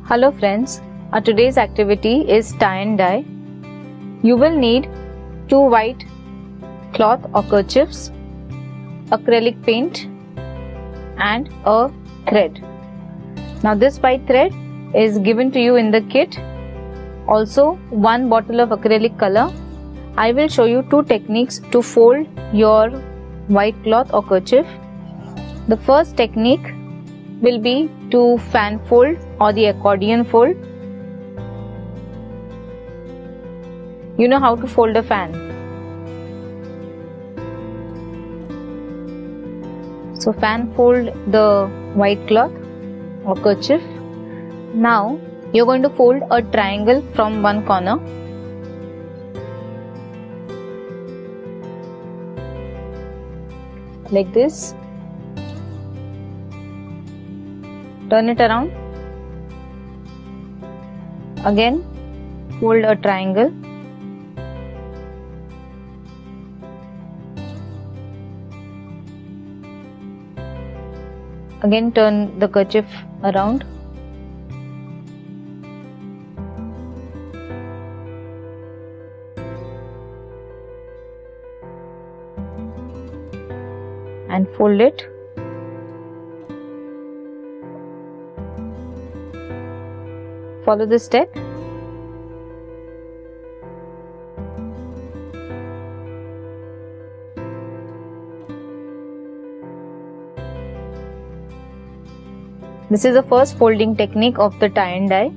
Hello friends, today's activity is tie and dye. You will need 2 white cloth or kerchiefs, acrylic paint and a thread. Now this white thread is given to you in the kit. Also 1 bottle of acrylic color. I will show you 2 techniques to fold your white cloth or kerchief. The first technique will be to fan fold or the accordion fold. You know how to fold a fan. So fan fold the white cloth or kerchief. Now you're going to fold a triangle from one corner. Like this. Turn it around. Again, fold a triangle. Again, turn the kerchief around. And fold it. Follow this step. This is the first folding technique of the tie and dye.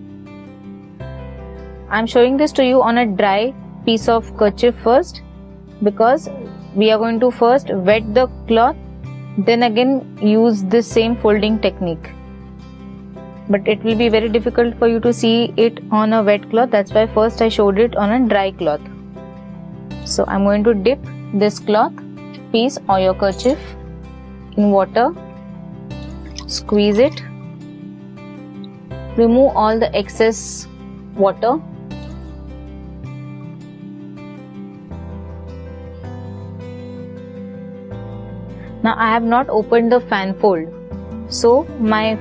I am showing this to you on a dry piece of kerchief first, because we are going to first wet the cloth, then again use this same folding technique. But it will be very difficult for you to see it on a wet cloth. That's why first I showed it on a dry cloth. So I'm going to dip this cloth piece or your kerchief in water. Squeeze it. Remove all the excess water. Now I have not opened the fan fold, so my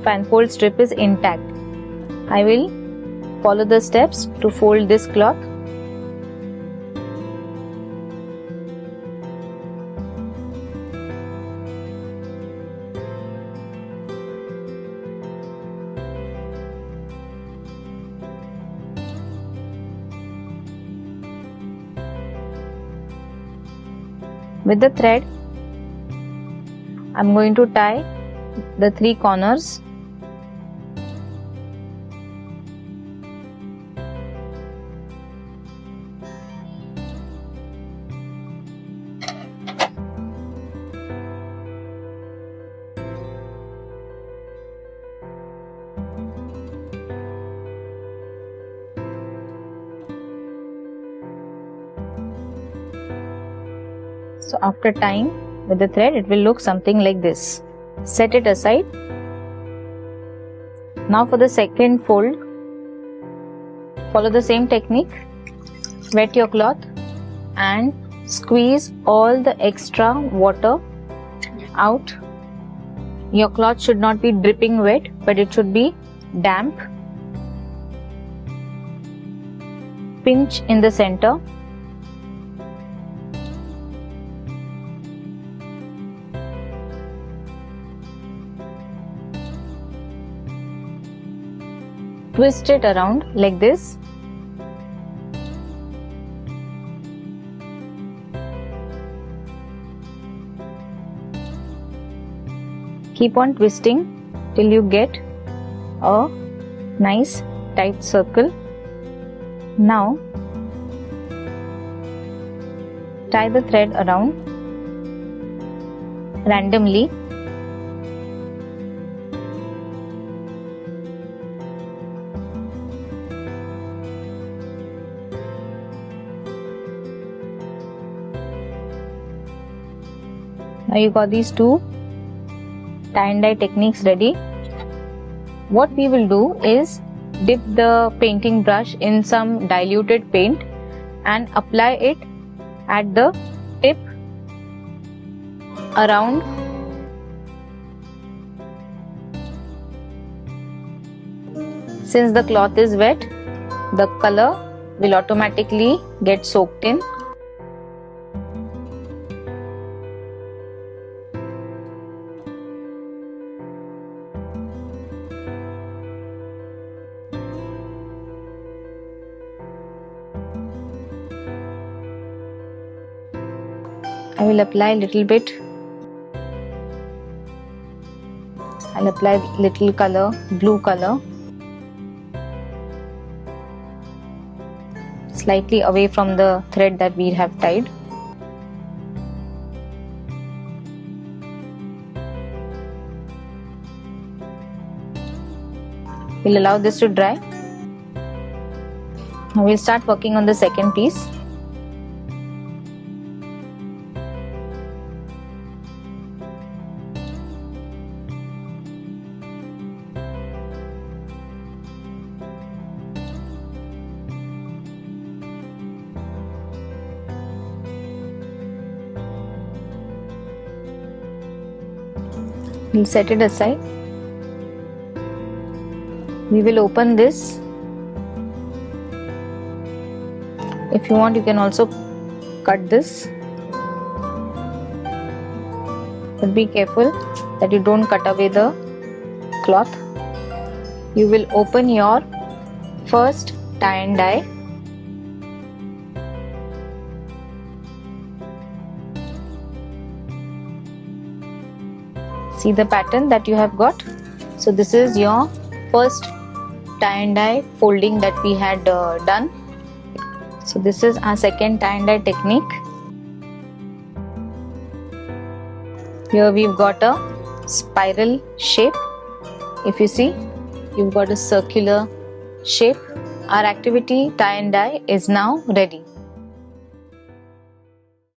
fan fold strip is intact. I will follow the steps to fold this cloth. With the thread, I am going to tie the 3 corners. So after tying with the thread, it will look something like this. Set it aside. Now for the second fold, follow the same technique. Wet your cloth and squeeze all the extra water out. Your cloth should not be dripping wet, but it should be damp. Pinch in the center. Twist it around like this. Keep on twisting till you get a nice tight circle. Now tie the thread around randomly. Now you got these 2 tie and dye techniques ready. What we will do is dip the painting brush in some diluted paint and apply it at the tip around Since the cloth is wet, the color will automatically get soaked in. I will apply a little bit. I'll apply little color, blue color, slightly away from the thread that we have tied. We'll allow this to dry. Now we'll start working on the second piece. We'll set it aside. We will open this. If you want, you can also cut this, but be careful that you don't cut away the cloth. You will open your first tie and dye. See the pattern that you have got. So this is your first tie and dye folding that we had done. So this is our second tie and dye technique. Here we've got a spiral shape. If you see, you've got a circular shape. Our activity tie and dye is now ready.